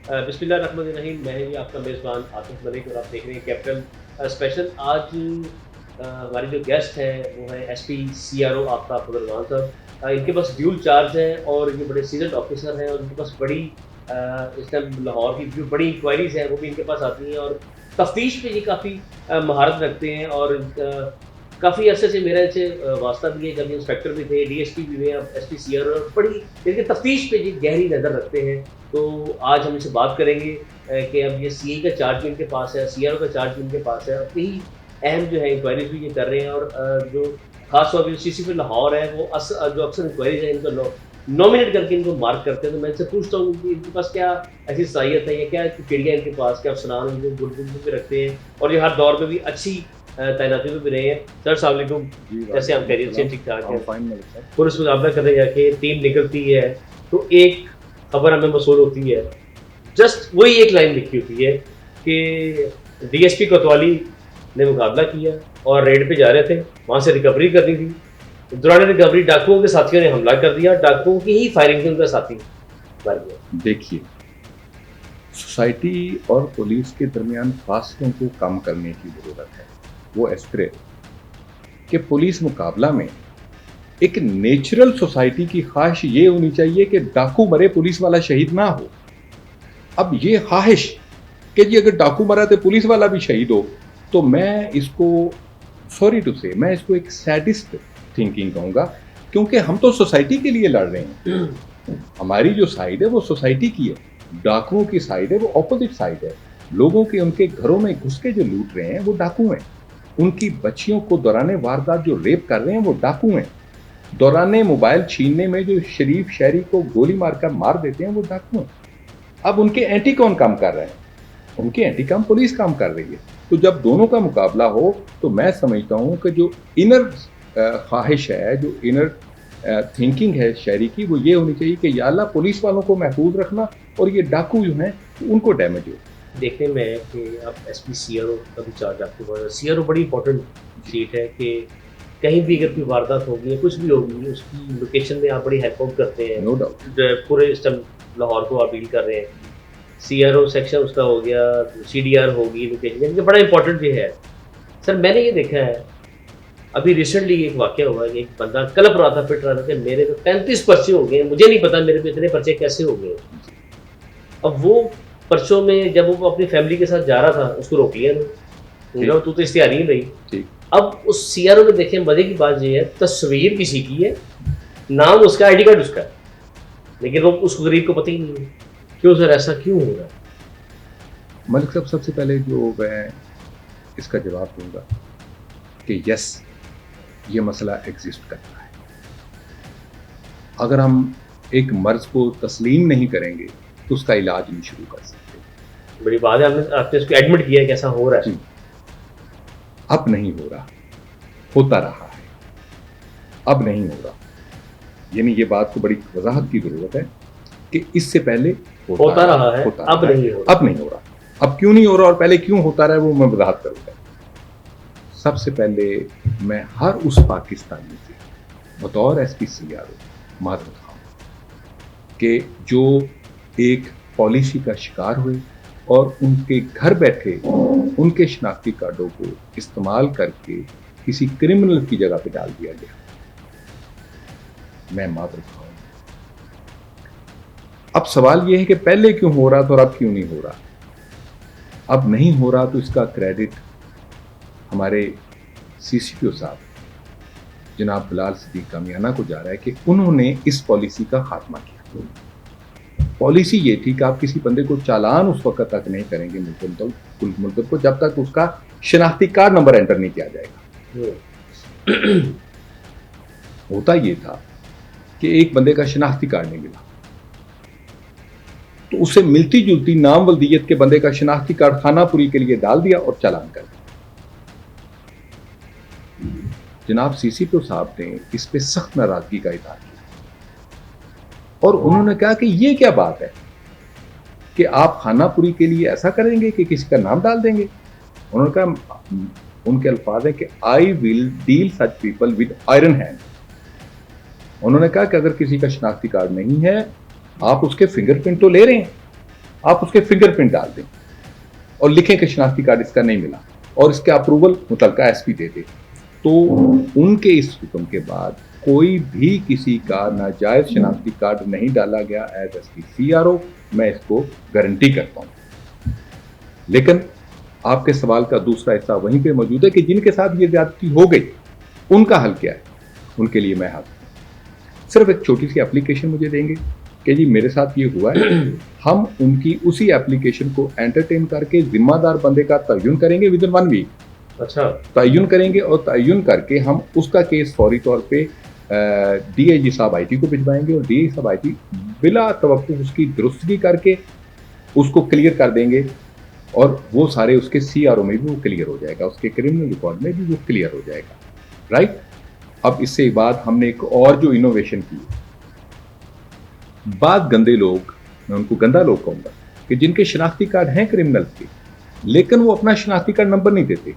बिस्मिल्लाहिर्रहमानिर्रहीम। मैं ही आपका मेज़बान आतिफ मलिक और आप देख रहे हैं कैपिटल स्पेशल। आज हमारे जो गेस्ट हैं वो हैं एसपी सीआरओ आफ्ताब अग्रवाल साहब। इनके पास ड्यूल चार्ज है और ये बड़े सीज़न्ड ऑफिसर हैं और इनके पास बड़ी इस टाइम लाहौर की जो बड़ी इंक्वायरीज़ हैं वो भी इनके पास आती हैं और तफ्तीश पे ये काफ़ी महारत रखते हैं और काफ़ी अरसे से मेरा इनसे वास्ता भी है। जब ये इंस्पेक्टर भी थे, डीएसपी भी हुए, अब एसपी सीआरओ बड़ी इनकी तफ्तीश पे ये गहरी नज़र रखते हैं। तो आज हम इनसे बात करेंगे कि अब ये सीए का चार्ज भी इनके पास है, सीआरओ का चार्ज भी इनके पास है और कई अहम जो है इंक्वायरीज़ भी ये कर रहे हैं और जो खास तौर पे सीसीपी लाहौर है वो जो अक्सर इंक्वायरीज़ है इनको नॉमिनेट करके इनको मार्क करते हैं। तो मैं इनसे पूछता हूँ कि इनके पास क्या ऐसी सलाहियत है या क्या चिड़िया इनके पास, क्या अफ़सरान इनको गुड पे रखते हैं और ये हर दौर में भी अच्छी तैनाती में भी रहे हैं। सर अस्सलाम वालेकुम। जी, कैसे आप? वालेकुम खैरियत से? अस्सलाम। ठीक-ठाक हैं? फाइन मलिक साहब। पुलिस मुकाबला करने जाके टीम निकलती है तो एक खबर हमें मौसूल होती है, जस्ट वही एक लाइन लिखी होती है कि डीएसपी कोतवाली ने मुकाबला किया और रेड पे जा रहे थे, वहाँ से रिकवरी करनी थी। दौरान रिकवरी डाकुओं के साथियों ने हमला कर दिया, डाकुओं की ही फायरिंग से उनका साथी मर गया। देखिए, सोसाइटी और पुलिस के दरमियान फासलों को कम करने की ज़रूरत है। वो इस तरह कि पुलिस मुकाबला में एक नेचुरल सोसाइटी की ख्वाहिश ये होनी चाहिए कि डाकू मरे, पुलिस वाला शहीद ना हो। अब ये ख्वाहिश कि जी अगर डाकू मरा तो पुलिस वाला भी शहीद हो, तो मैं इसको सॉरी टू से मैं इसको एक सैडिस्ट थिंकिंग कहूँगा, क्योंकि हम तो सोसाइटी के लिए लड़ रहे हैं। हमारी जो साइड है वो सोसाइटी की है, डाकुओं की साइड है वो ऑपोजिट साइड है। लोगों के उनके घरों में घुस के जो लूट रहे हैं वो डाकू हैं। उनकी बच्चियों को दौराने वारदात जो रेप कर रहे हैं वो डाकू हैं। दौराने मोबाइल छीनने में जो शरीफ शहरी को गोली मारकर मार देते हैं वो डाकू हैं। अब उनके एंटी कौन काम कर रहे हैं? उनके एंटी काम पुलिस काम कर रही है। तो जब दोनों का मुकाबला हो तो मैं समझता हूँ कि जो इनर ख्वाहिश है, जो इनर थिंकिंग है शहरी की, वो ये होनी चाहिए कि या अल्लाह पुलिस वालों को महफूज रखना और ये डाकू जो हैं उनको डैमेज हो। देखने में है कि अब एसपी सीआरओ का भी चार्ज आपके पास है। सीआरओ बड़ी इंपॉर्टेंट सीट है कि कहीं भी अगर कोई वारदात होगी या कुछ भी होगी उसकी लोकेशन में आप बड़ी हेल्प आउट करते हैं। No doubt. पूरे इस टाइम लाहौर को आप डील कर रहे हैं। सीआरओ सेक्शन उसका हो गया, सीडीआर होगी लोकेशन, ये बड़ा इंपॉर्टेंट भी है। सर मैंने ये देखा है, अभी रिसेंटली एक वाक़या हुआ है कि एक बंदा कलप रहा था, पिट रहा था कि मेरे तो 35 पर्चे हो गए, मुझे नहीं पता मेरे को इतने पर्चे कैसे हो गए। अब वो पर्चों में जब वो अपनी फैमिली के साथ जा रहा था, उसको रोक लिया ना, तू तो इश्तिहारी ही नहीं। ठीक। अब उस सीआरओ में देखें मज़े की बात ये है, तस्वीर किसी की है, नाम उसका, आईडी कार्ड उसका है, लेकिन वो उस गरीब को पता ही नहीं है। क्यों सर, ऐसा क्यों हो रहा है? मलिक साहब, सबसे पहले जो मैं इसका जवाब दूंगा कि यस, ये मसला एग्जिस्ट करता है। अगर हम एक मर्ज को तस्लीम नहीं करेंगे तो उसका इलाज नहीं शुरू कर सकते। बड़ी बात है, आपने इसको एडमिट किया है कि ऐसा हो रहा है। अब नहीं हो रहा, होता रहा है, अब नहीं हो रहा। यानी ये बात को बड़ी वजाहत की जरूरत है कि इससे पहले होता रहा है, अब नहीं हो रहा। अब नहीं हो रहा। अब क्यों नहीं हो रहा और पहले क्यों होता रहा है वो मैं वजाहत करूंगा। सबसे पहले मैं हर उस पाकिस्तानी से बतौर एसपी सीआरओ माजरत खाऊं कि जो एक पॉलिसी का शिकार हुए और उनके घर बैठे उनके शनाख्ती कार्डों को इस्तेमाल करके किसी क्रिमिनल की जगह पे डाल दिया गया। मैं माजरत खाऊं। अब सवाल यह है कि पहले क्यों हो रहा था और अब क्यों नहीं हो रहा। अब नहीं हो रहा तो इसका क्रेडिट हमारे सीसीपीओ साहब जनाब बिलाल सिद्दीक कामियाना को जा रहा है कि उन्होंने इस पॉलिसी का खात्मा किया। पॉलिसी ये थी कि आप किसी बंदे को चालान उस वक्त तक नहीं करेंगे मुल्क को जब तक उसका शनाख्ती कार्ड नंबर एंटर नहीं किया जाएगा। होता ये था कि एक बंदे का शनाख्ती कार्ड नहीं मिला तो उसे मिलती जुलती नाम वल्दियत के बंदे का शनाख्ती कार्ड खानापुरी के लिए डाल दिया और चालान कर दिया। जनाब सीसीपीओ साहब ने इस पे सख्त नाराजगी का इजहार किया और उन्होंने कहा कि ये क्या बात है कि आप खानापुरी के लिए ऐसा करेंगे कि किसी का नाम डाल देंगे। उन्होंने कहा, उनके अल्फाज हैं कि I will deal such people with iron hand. उन्होंने कहा कि अगर किसी का शनाख्ती कार्ड नहीं है, आप उसके फिंगरप्रिंट तो ले रहे हैं, आप उसके फिंगरप्रिंट डाल दें और लिखें कि शनाख्ती कार्ड इसका नहीं मिला और इसका अप्रूवल मुतलका एसपी दे दे, तो उनके इस हुक्म के बाद कोई भी किसी का नाजायज शनाख्ती कार्ड नहीं डाला गया एज एसपी सीआरओ, मैं इसको गारंटी करता हूं। लेकिन आपके सवाल का दूसरा हिस्सा वहीं पे मौजूद है कि जिनके साथ ये ज्यादती हो गई उनका हल क्या है। उनके लिए मैं हाजिर हूं। सिर्फ एक छोटी सी एप्लीकेशन मुझे देंगे कि जी मेरे साथ ये हुआ है, हम उनकी उसी एप्लीकेशन को एंटरटेन करके जिम्मेदार बंदे का तयन करेंगे विद इन 1 वीक। अच्छा, तयन करेंगे और तयन करके हम उसका केस फौरी तौर पे डीआईजी साहब आईटी को भिजवाएंगे और डीआईजी साहब आईटी बिला तवक्कुफ उसकी दुरुस्तगी करके उसको क्लियर कर देंगे और वो सारे उसके सीआरओ में भी वो क्लियर हो जाएगा, उसके क्रिमिनल रिकॉर्ड में भी वो क्लियर हो जाएगा। राइट। अब इससे बाद हमने एक और जो इनोवेशन की, बाद गंदे लोग, मैं उनको गंदा लोग कहूंगा, कि जिनके शनाख्ती कार्ड हैं क्रिमिनल के लेकिन वो अपना शनाख्ती कार्ड नंबर नहीं देते,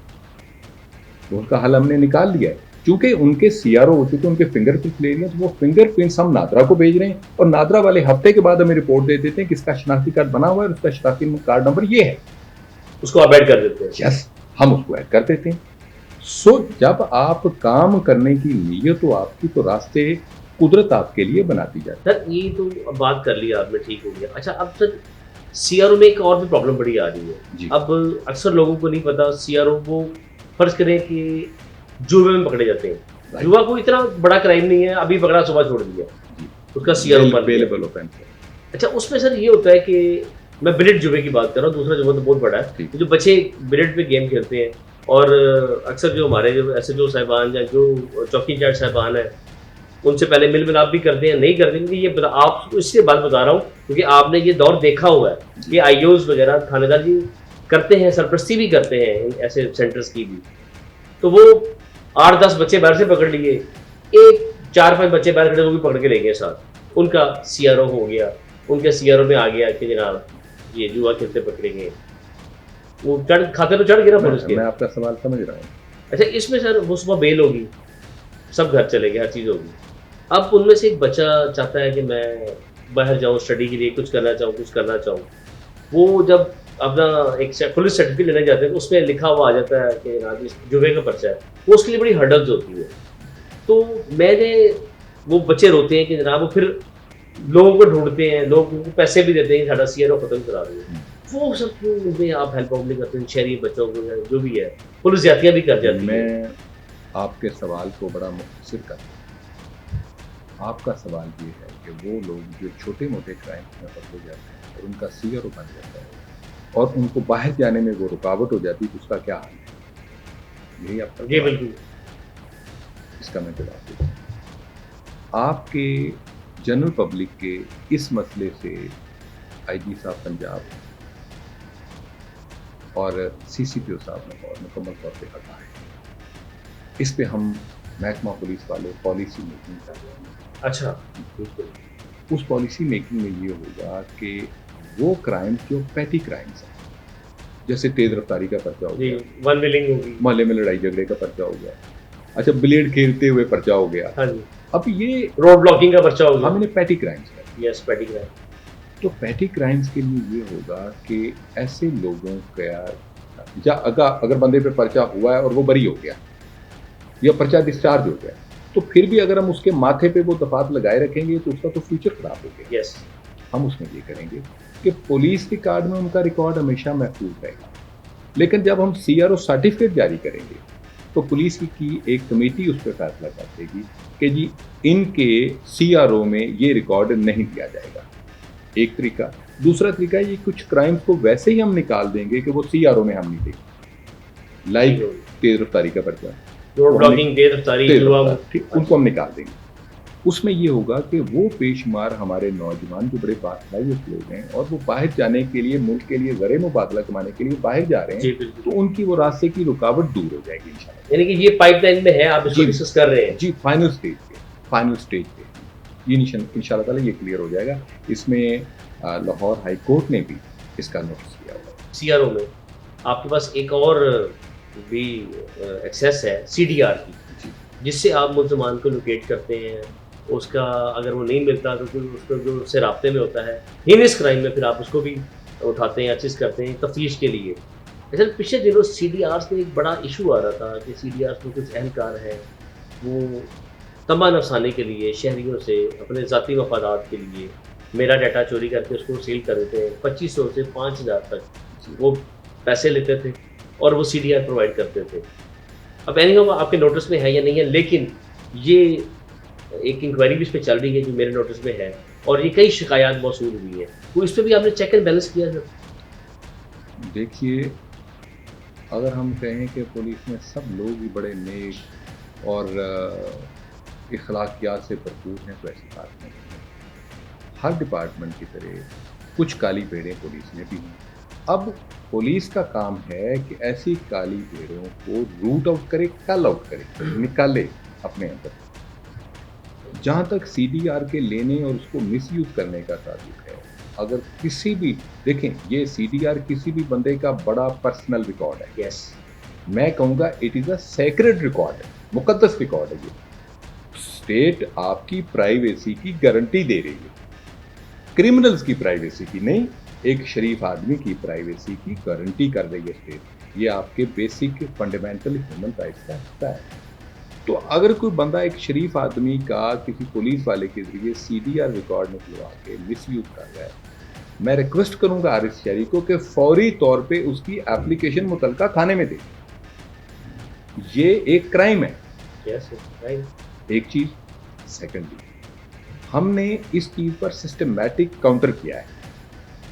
तो उनका हल हमने निकाल लिया है। क्योंकि उनके सीआरओ होते थे, उनके फिंगरप्रिंट ले रही हैं, तो वो फिंगरप्रिंट्स हम नादरा को भेज रहे हैं और नादरा वाले हफ्ते के बाद हमें रिपोर्ट दे देते हैं कि इसका शनाख्ती कार्ड बना हुआ है और उसका शनाख्ती कार्ड नंबर ये है, उसको आप ऐड कर देते हैं। यस, हम उसको ऐड कर देते हैं। सो जब आप काम करने की नीयत हो आपकी, तो रास्ते कुदरत आपके लिए बनाती जाती है। सर ये तो बात कर ली आपने, ठीक हो गया। अच्छा, अब सर सीआरओ में एक और भी प्रॉब्लम बड़ी आ रही जी। है। अब अक्सर लोगों को नहीं पता, सीआरओ को फर्ज करें कि जुए में पकड़े जाते हैं। जुआ कोई इतना बड़ा क्राइम नहीं है, अभी पकड़ा सुबह छोड़ दिया, उसका सीआरओ पर अवेलेबल ऑफेंस है। अच्छा, उसमें सर ये होता है कि मैं बिलिट जुए की बात कर रहा हूँ, दूसरा जुआ तो बहुत बड़ा है। जो बच्चे बिलिट पे गेम खेलते हैं और अक्सर जो हमारे जो एसएचओ साहिबान या जो चौकी इंचार्ज साहिबान है उनसे पहले मिल मिलाप भी करते हैं, नहीं करते, क्योंकि ये आप इसलिए बात बता रहा हूँ क्योंकि आपने ये दौर देखा हुआ है कि आईओज वगैरह थानेदार जी करते हैं, सरपरस्ती भी करते हैं ऐसे सेंटर्स की भी। तो वो 8-10 बच्चे बाहर से पकड़ लिए, एक 4-5 बच्चे बाहर खड़े वो भी पकड़ के ले गए साथ, उनका सीआरओ हो गया, उनके सीआरओ में आ गया कि जनाब ये जुआ खेलते पकड़े गए, वो चढ़ खाते तो चढ़ गया ना पुलिस के। मैं आपका सवाल समझ रहा हूँ। अच्छा, इसमें सर वो सुबह बेल होगी, सब घर चले गए, हर चीज़ होगी। अब उनमें से एक बच्चा चाहता है कि मैं बाहर जाऊँ स्टडी के लिए, कुछ करना चाहूँ। वो जब अपना एक पुलिस सर्टिफिकेट लेने जाते हैं तो उसमें लिखा हुआ आ जाता है कि जनाब जुए का पर्चा है, वो उसके लिए बड़ी हर्डल्स होती है। तो मैंने वो बच्चे रोते हैं कि जनाब, वो फिर लोगों को ढूंढते हैं, लोग उनको पैसे भी देते हैं साढ़ा सीआरओ खत्म करा दें। वो सब क्यों उनमें आप हेल्प नहीं करते हैं, शहरी बच्चों को या जो भी है, पुलिस ज्यादतियाँ भी कर जाती है। मैं आपके सवाल को बड़ा मुख्तसर करता हूँ। आपका सवाल ये है कि वो लोग जो छोटे मोटे क्राइम्स में पकड़े जाते हैं और उनका सीआरओ बन जाता है और उनको बाहर जाने में वो रुकावट हो जाती है, तो उसका क्या हाल है? यही आपका जी बिल्कुल। इसका मैं जवाब देता हूँ। आपके जनरल पब्लिक के इस मसले से आईजी साहब पंजाब और सीसीपीओ साहब ने बहुत मुकम्मल तौर पे हटा है। इस पे हम महकमा पुलिस वाले पॉलिसी मेकिंग कर रहे हैं। अच्छा, बिल्कुल। उस पॉलिसी मेकिंग में ये होगा कि वो क्राइम्स जो पैटी क्राइम्स हैं, जैसे तेज रफ्तारी का पर्चा हो गया, वन व्हीलिंग होगी, मोहल्ले में लड़ाई झगड़े का पर्चा हो गया, अच्छा ब्लेड खेलते हुए पर्चा हो गया, हाँ जी, अब ये रोड ब्लॉकिंग का पर्चा हो गया, हम इन्हें पैटी क्राइम्स कहते हैं। Yes, petty crime. तो पैटी क्राइम्स के लिए ये होगा कि ऐसे लोगों का या अगर बंदे पे पर्चा हुआ है और वो बरी हो गया या पर्चा डिस्चार्ज हो गया, तो फिर भी अगर हम उसके माथे पे वो दफात लगाए रखेंगे तो उसका तो फ्यूचर खराब हो गया। यस, हम उसमें ये करेंगे कि पुलिस रिकॉर्ड में उनका रिकॉर्ड हमेशा महफूज रहेगा, लेकिन जब हम सीआरओ सर्टिफिकेट जारी करेंगे तो पुलिस की एक कमेटी उस पर फैसला कर देगी कि जी इनके सीआरओ में ये रिकॉर्ड नहीं दिया जाएगा। एक तरीका। दूसरा तरीका, ये कुछ क्राइम्स को वैसे ही हम निकाल देंगे कि वो सीआरओ में हम नहीं देंगे, लाइक तेज रफ्तारी का पर्चा, रोड ब्लॉकिंग, तेज रफ्तारी, ठीक, उनको हम निकाल देंगे। उसमें ये होगा कि वो बेशुमार हमारे नौजवान जो बड़े बासलाहियत लोग हैं और वो बाहर जाने के लिए, मुल्क के लिए ज़र मुबादला कमाने के लिए बाहर जा रहे हैं, तो उनकी वो रास्ते की रुकावट दूर हो जाएगी इंशाल्लाह। यानी कि ये पाइपलाइन में है, आप इसको डिस्कस कर रहे हैं? जी, फाइनल स्टेज पे ये इंशाल्लाह ताला ये क्लियर हो जाएगा। इसमें लाहौर हाई कोर्ट ने भी इसका नोटिस किया हुआ है। सीआरओ में आपके पास एक और भी एक्सेस है सीडीआर की, जिससे आप मुल्ज़मान को लोकेट करते हैं, उसका अगर वो नहीं मिलता तो फिर उसको जो उससे राब्ते में होता है हीनियस क्राइम में, फिर आप उसको भी उठाते हैं या चीज़ करते हैं तफ्तीश के लिए। अच्छा, पिछले दिनों सीडीआर्स में एक बड़ा इशू आ रहा था कि सीडीआर्स में कुछ अहलकार हैं, वो तमा नफसाने के लिए शहरियों से अपने ज़ाती मफादात के लिए मेरा डाटा चोरी करके उसको सेल कर देते हैं। 2500 से 5000 तक जी। वो पैसे लेते थे और वो सीडीआर प्रोवाइड करते थे। अब एनीहाउ आपके नोटिस में है या नहीं है, लेकिन ये एक इंक्वायरी भी इस पे चल रही है जो मेरे नोटिस में है और ये कई शिकायत मौसूल हुई है। तो इस पे भी आपने चेक एंड बैलेंस किया सर? देखिए, अगर हम कहें कि पुलिस में सब लोग ही बड़े नेक और इखलाकियात से भरपूर हैं, तो ऐसी बात नहीं है। हर डिपार्टमेंट की तरह कुछ काली पेड़ें पुलिस में भी हैं। अब पुलिस का काम है कि ऐसी काली पेड़ों को रूट आउट करे, कल आउट करे, निकाले अपने अंदर। जहाँ तक सीडीआर के लेने और उसको मिसयूज करने का ताल्लुक है, अगर किसी भी देखें, ये सीडीआर किसी भी बंदे का बड़ा पर्सनल रिकॉर्ड है। यस। मैं कहूँगा it is a sacred record है, मुकद्दस रिकॉर्ड है ये। स्टेट आपकी प्राइवेसी की गारंटी दे रही है, क्रिमिनल्स की प्राइवेसी की नहीं, एक शरीफ आदमी की प्राइवेसी की गारंटी कर रही है स्टेट। ये आपके बेसिक फंडामेंटल ह्यूमन राइट्स का हिस्सा है। तो अगर कोई बंदा एक शरीफ आदमी का किसी पुलिस वाले के जरिए सीडीआर रिकॉर्ड निकलवा के मिसयूज कर रहा है, मैं रिक्वेस्ट करूंगा आरिफ शहरी को कि फौरी तौर पे उसकी एप्लीकेशन मुतलका थाने में दे। ये एक क्राइम है। Yes, right. एक चीज। सेकेंडली, हमने इस चीज पर सिस्टमैटिक काउंटर किया है।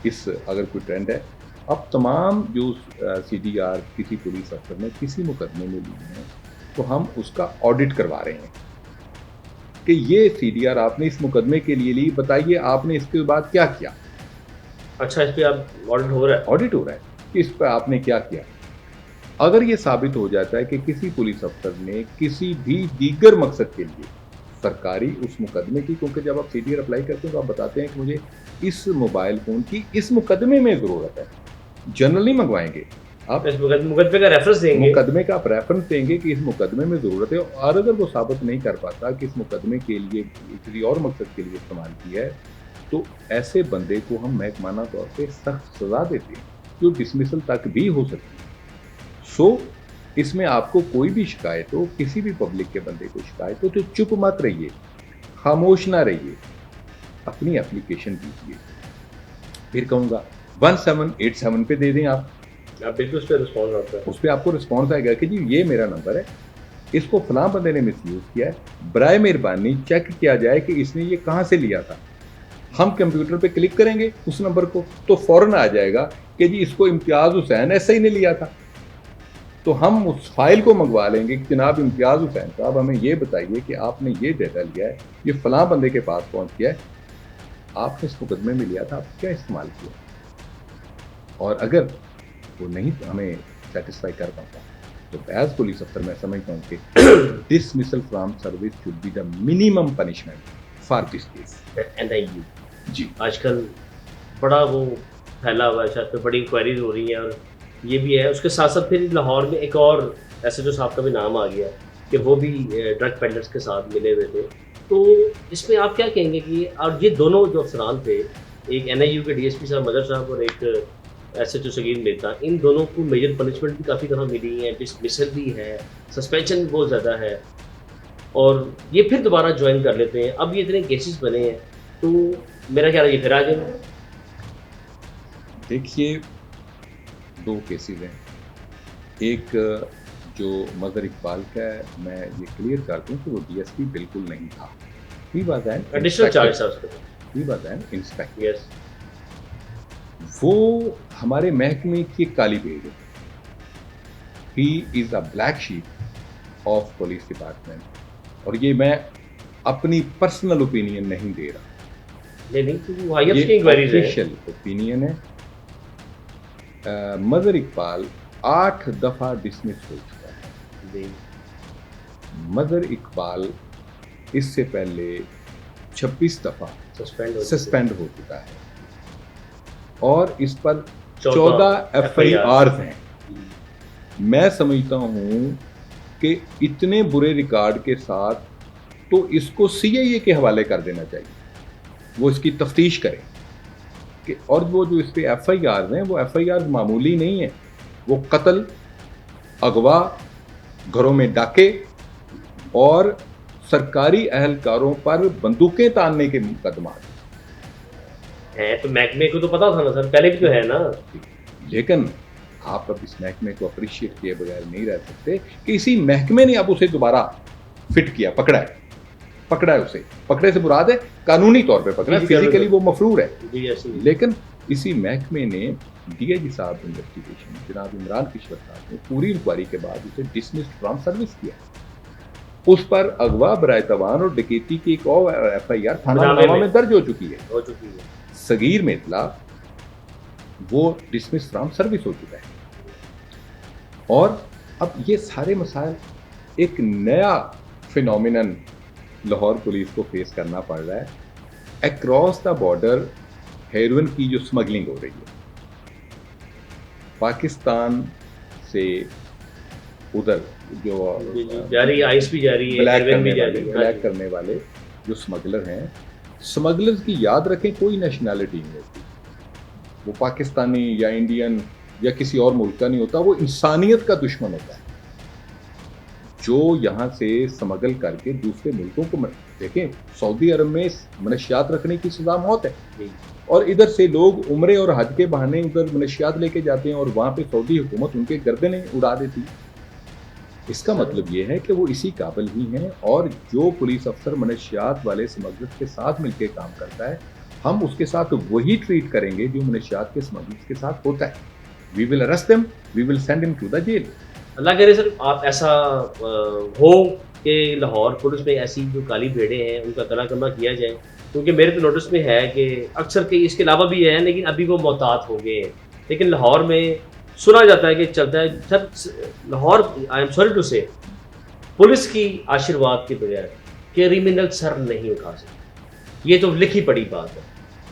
इस अगर कोई ट्रेंड है, अब तमाम जो सीडीआर किसी पुलिस अफसर ने किसी मुकदमे में लिए हैं, तो हम उसका ऑडिट करवा रहे हैं कि ये सीडीआर आपने इस मुकदमे के लिए ली, बताइए आपने इसके बाद क्या किया। अच्छा, इस पे आप ऑडिट हो रहा है? ऑडिट हो रहा है कि इस पर आपने क्या किया। अगर ये साबित हो जाता है कि किसी पुलिस अफसर ने किसी भी दीगर मकसद के लिए सरकारी उस मुकदमे की, क्योंकि जब आप सीडीआर अप्लाई करते हैं तो आप बताते हैं कि मुझे इस मोबाइल फ़ोन की इस मुकदमे में ज़रूरत है, जनरली मंगवाएंगे आप, इस मुकदमे का रेफरेंस देंगे। मुकदमे का आप रेफरेंस देंगे कि इस मुकदमे में ज़रूरत है, और अगर वो साबित नहीं कर पाता कि इस मुकदमे के लिए किसी और मकसद के लिए इस्तेमाल किया है, तो ऐसे बंदे को हम महकमाना तौर पे सख्त सज़ा देते हैं, जो डिसमिसल तक भी हो सकती है। सो इसमें आपको कोई भी शिकायत हो, किसी भी पब्लिक के बंदे को शिकायत हो, तो चुप मत रहिए, खामोश ना रहिए, अपनी एप्लीकेशन दीजिए। फिर कहूँगा 1787 पे दे दें आप बिल्कुल उस पर रिस्पॉन्स आता है। उस पर आपको रिस्पॉन्स आएगा कि जी ये मेरा नंबर है, इसको फलां बंदे ने मिसयूज किया है, बराए मेहरबानी चेक किया जाए कि इसने ये कहाँ से लिया था। हम कंप्यूटर पे क्लिक करेंगे उस नंबर को, तो फौरन आ जाएगा कि जी इसको इम्तियाज़ हुसैन ऐसा ही ने लिया था। तो हम उस फाइल को मंगवा लेंगे कि जनाब इम्तियाज़ हुसैन साहब, हमें ये बताइए कि आपने ये डेटा लिया है, ये फलां बंदे के पास पहुँच गया है, आपने इस मुकदमे में लिया था, आप क्या इस्तेमाल किया। और अगर वो नहीं हमें सेटिस्फाई कर पाता, तो एज पुलिस अफसर मैं समझता हूँ कि dismissal from service should be the minimum punishment for this case. NIU जी, आजकल बड़ा वो फैला हुआ है, शायद पे बड़ी इंक्वायरीज हो रही हैं और ये भी है। उसके साथ साथ फिर लाहौर में एक और एसएचओ साहब का भी नाम आ गया कि वो भी ड्रग पेडलर्स के साथ मिले हुए थे। तो इसमें आप क्या कहेंगे कि और ये दोनों जो अफसरान थे, एक एनआईयू के डीएसपी साहब मदर साहब और एक एसएचओ सगीर मेहता, इन दोनों को मेजर पनिशमेंट भी काफ़ी दफ़ा मिली है, डिसमिसल भी है, सस्पेंशन भी बहुत ज़्यादा है, और ये फिर दोबारा ज्वाइन कर लेते हैं। अब ये इतने केसेस बने हैं, तो मेरा ख्याल है ये फिर आ जाएंगे। देखिए, दो केसेस हैं। एक जो मदर इकबाल का है, मैं ये क्लियर कर दूं कि वो डीएसपी बिल्कुल नहीं था। He was an additional charge था उसके he was an inspector. Yes. वो हमारे महकमे की काली पेज है। He is a black sheep of police department, और ये मैं अपनी पर्सनल ओपिनियन नहीं दे रहा, नहीं, तो वो हाई की इंक्वायरीज है। ऑफिशियल ओपिनियन है। मदर इकबाल 8 दफा डिसमिस हो चुका है। जी। मदर इकबाल इससे पहले 26 दफा सस्पेंड हो चुका है, और इस पर 14 FIRs हैं। मैं समझता हूं कि इतने बुरे रिकॉर्ड के साथ तो इसको CIA के हवाले कर देना चाहिए, वो इसकी तफ्तीश करें। कि और वो जो इस पे FIR हैं, वो FIR मामूली नहीं है, वो कत्ल, अगवा, घरों में डाके और सरकारी अहलकारों पर बंदूकें तानने के मुकदमा है। तो महकमे को तो पता था ना सर, पहले भी तो है ना। लेकिन आप अब इस महकमे को अप्रिशिएट किए बगैर नहीं रह सकते कि इसी महकमे ने अब उसे दोबारा फिट किया, पकड़ा है उसे। पकड़े से मुराद है कानूनी तौर पे पकड़ा है, फिजिकली वो मफरूर है, जी ऐसी। लेकिन इसी महकमे ने DIG साहब इन्वेस्टिगेशन जनाब इमरान किशवर साहब ने पूरी इंक्वायरी के बाद उसे डिसमिस्ड फ्रॉम सर्विस किया। उस पर अगवा, बराए तवान और डकैती की एक और FIR थाना मुनावा में दर्ज हो चुकी है। सगीर में इतला वो डिसमिस फ्रॉम सर्विस हो चुका है। और अब ये सारे मसाइल एक नया फिनोमिनन लाहौर पुलिस को फेस करना पड़ रहा है। अक्रॉस द बॉर्डर हेरोइन की जो स्मगलिंग हो रही है पाकिस्तान से उधर, जो जा रही है, आइस भी जा रही है, ब्लैक करने वाले जो स्मगलर हैं, स्मगलर्स की याद रखें कोई नेशनैलिटी नहीं होती, वो पाकिस्तानी या इंडियन या किसी और मुल्क का नहीं होता, वो इंसानियत का दुश्मन होता है जो यहाँ से स्मगल करके दूसरे मुल्कों को देखें। सऊदी अरब में मनशियात रखने की सजा मौत है और इधर से लोग उम्रे और हज के बहाने उधर मनशियात लेके जाते हैं और वहाँ पे सऊदी हुकूमत उनके गर्दनें उड़ा देती है। इसका मतलब ये है कि वो इसी काबिल ही हैं और जो पुलिस अफसर मनशियात वाले स्मगलर्स के साथ मिलकर काम करता है, हम उसके साथ वही ट्रीट करेंगे जो मनशियात के स्मगलर्स के साथ होता है। We will arrest them, we will send him to the jail. अल्लाह करे सर आप ऐसा हो कि लाहौर पुलिस में ऐसी जो काली भेड़े हैं उनका तनाकमा किया जाए, क्योंकि मेरे तो नोटिस में है कि अक्सर के इसके अलावा भी है लेकिन अभी वो मोहतात हो गए हैं। लेकिन लाहौर में सुना जाता है कि चलता है sir, Lahore I am sorry to say police की आशीर्वाद के बगैर क्रिमिनल सर नहीं उठा सकते, ये तो लिखी पड़ी बात है।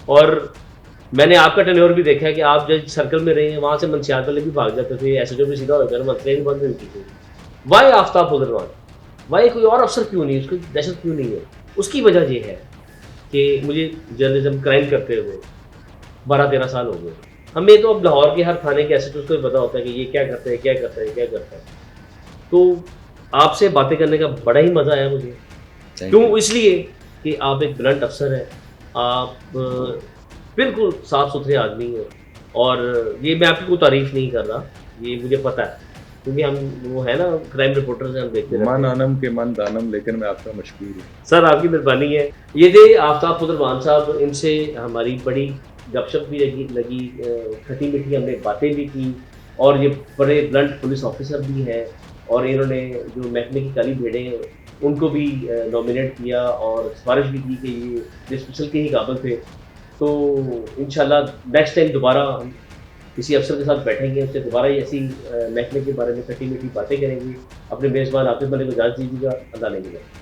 और मैंने आपका टेन्योर भी देखा है कि आप जब सर्कल में रहे हैं वहाँ से मनशियात वाले भी भाग जाते थे, ऐसे जो भी सीधा होकर मंत्री भी बंद हुई थी। वाई आफ्ताब पुदरवान, वाई कोई और अफसर क्यों नहीं, उसकी दहशत क्यों नहीं है? उसकी वजह ये है कि मुझे जर्नलिज्म क्राइम करते हुए 12-13 साल हो गए। हमें तो अब लाहौर के हर थाने के ऐसे को पता होता है कि ये क्या करता है, क्या करता है, क्या करता है। तो आपसे बातें करने का बड़ा ही मज़ा आया मुझे। क्यों? इसलिए कि आप एक ब्लंट अफसर हैं, आप बिल्कुल साफ़ सुथरे आदमी हैं और ये मैं आपकी कोई तारीफ़ नहीं कर रहा, ये मुझे पता है क्योंकि हम वो है ना क्राइम रिपोर्टर्स हैं, हम देखते रहते हैं। मन आनम के मन दानम, लेकिन मैं आपका मशकूर हूँ सर, आपकी मेहरबानी है। ये थे आफ्ताब पुदरवान साहब, इनसे हमारी बड़ी गपशप भी लगी, खटी मीठी हमने बातें भी की और ये बड़े ब्लंट पुलिस ऑफिसर भी हैं और इन्होंने जो महकमे की काली भेड़ें हैं उनको भी नॉमिनेट किया और सिफारिश भी की कि ये डिसमिसल के ही काबिल थे। तो इंशाल्लाह नेक्स्ट टाइम दोबारा हम किसी अफसर के साथ बैठेंगे, उससे दोबारा ही ऐसी महकमे के बारे में खटी मीठी बातें करेंगे। अपने मेज़बान आतिफ मलिक को इजाज़त दीजिएगा। अल्लाह ने